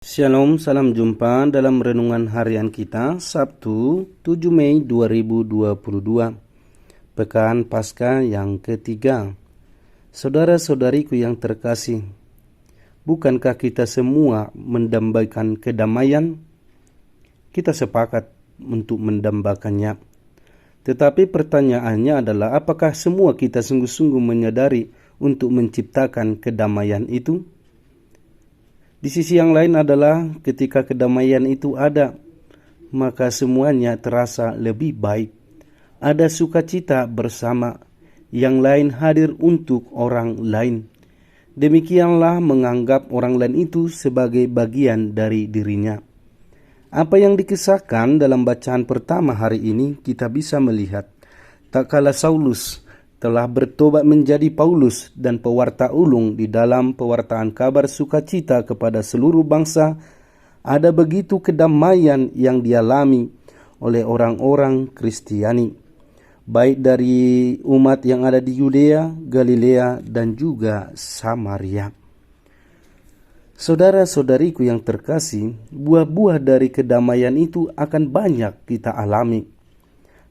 Shalom, salam jumpa dalam renungan harian kita Sabtu 7 Mei 2022, Pekan Paskah yang ketiga. Saudara-saudariku yang terkasih, bukankah kita semua mendambakan kedamaian? Kita sepakat untuk mendambakannya. Tetapi pertanyaannya adalah, apakah semua kita sungguh-sungguh menyadari untuk menciptakan kedamaian itu? Di sisi yang lain adalah ketika kedamaian itu ada, maka semuanya terasa lebih baik. Ada sukacita bersama, yang lain hadir untuk orang lain. Demikianlah menganggap orang lain itu sebagai bagian dari dirinya. Apa yang dikisahkan dalam bacaan pertama hari ini, kita bisa melihat tak kala Saulus telah bertobat menjadi Paulus dan pewarta ulung di dalam pewartaan kabar sukacita kepada seluruh bangsa, ada begitu kedamaian yang dialami oleh orang-orang Kristiani, baik dari umat yang ada di Yudea, Galilea, dan juga Samaria. Saudara-saudariku yang terkasih, buah-buah dari kedamaian itu akan banyak kita alami.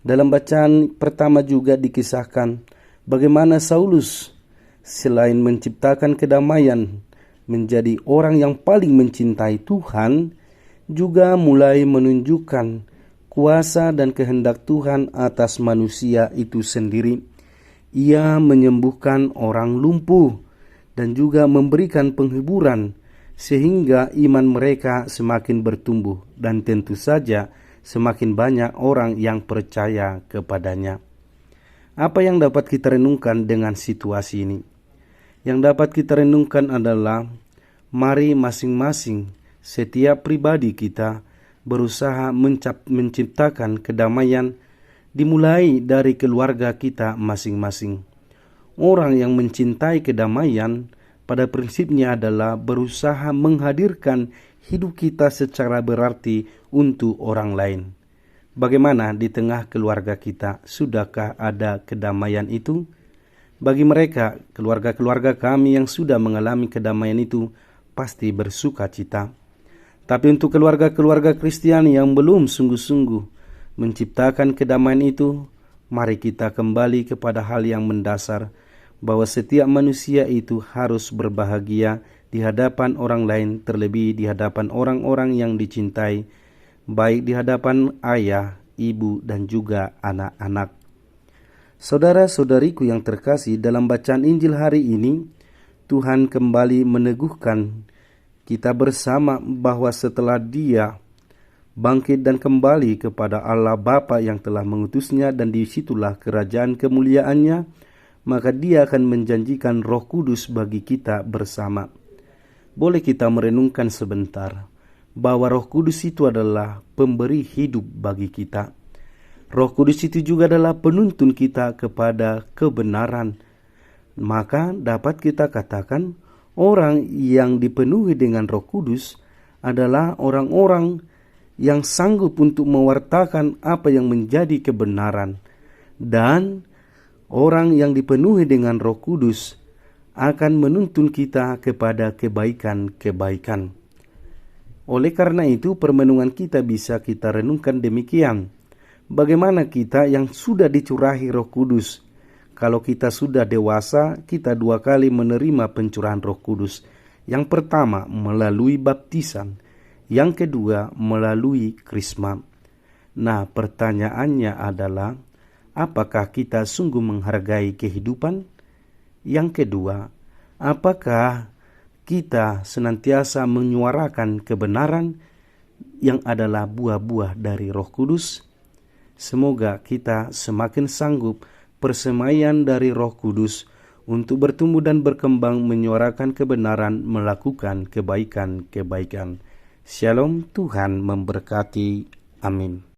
Dalam bacaan pertama juga dikisahkan bagaimana Saulus selain menciptakan kedamaian menjadi orang yang paling mencintai Tuhan, juga mulai menunjukkan kuasa dan kehendak Tuhan atas manusia itu sendiri. Ia menyembuhkan orang lumpuh dan juga memberikan penghiburan sehingga iman mereka semakin bertumbuh, dan tentu saja semakin banyak orang yang percaya kepadanya. Apa yang dapat kita renungkan dengan situasi ini? Yang dapat kita renungkan adalah, mari masing-masing setiap pribadi kita berusaha menciptakan kedamaian, dimulai dari keluarga kita masing-masing. Orang yang mencintai kedamaian pada prinsipnya adalah berusaha menghadirkan hidup kita secara berarti untuk orang lain. Bagaimana di tengah keluarga kita? Sudahkah ada kedamaian itu? Bagi mereka, keluarga-keluarga kami yang sudah mengalami kedamaian itu pasti bersuka cita. Tapi untuk keluarga-keluarga Kristiani yang belum sungguh-sungguh menciptakan kedamaian itu, mari kita kembali kepada hal yang mendasar, bahwa setiap manusia itu harus berbahagia di hadapan orang lain, terlebih di hadapan orang-orang yang dicintai, baik di hadapan ayah, ibu, dan juga anak-anak. Saudara-saudariku yang terkasih, dalam bacaan Injil hari ini, Tuhan kembali meneguhkan kita bersama bahwa setelah Dia bangkit dan kembali kepada Allah Bapa yang telah mengutusnya, dan disitulah kerajaan kemuliaannya, maka Dia akan menjanjikan Roh Kudus bagi kita bersama. Boleh kita merenungkan sebentar bahwa Roh Kudus itu adalah pemberi hidup bagi kita. Roh Kudus itu juga adalah penuntun kita kepada kebenaran. Maka dapat kita katakan, orang yang dipenuhi dengan Roh Kudus adalah orang-orang yang sanggup untuk mewartakan apa yang menjadi kebenaran. Dan orang yang dipenuhi dengan Roh Kudus akan menuntun kita kepada kebaikan-kebaikan. Oleh karena itu, permenungan kita bisa kita renungkan demikian. Bagaimana kita yang sudah dicurahi Roh Kudus? Kalau kita sudah dewasa, kita dua kali menerima pencurahan Roh Kudus. Yang pertama melalui baptisan, yang kedua melalui krisma. Nah, pertanyaannya adalah, apakah kita sungguh menghargai kehidupan? Yang kedua, apakah kita senantiasa menyuarakan kebenaran yang adalah buah-buah dari Roh Kudus? Semoga kita semakin sanggup persemaian dari Roh Kudus untuk bertumbuh dan berkembang menyuarakan kebenaran, melakukan kebaikan-kebaikan. Shalom, Tuhan memberkati. Amin.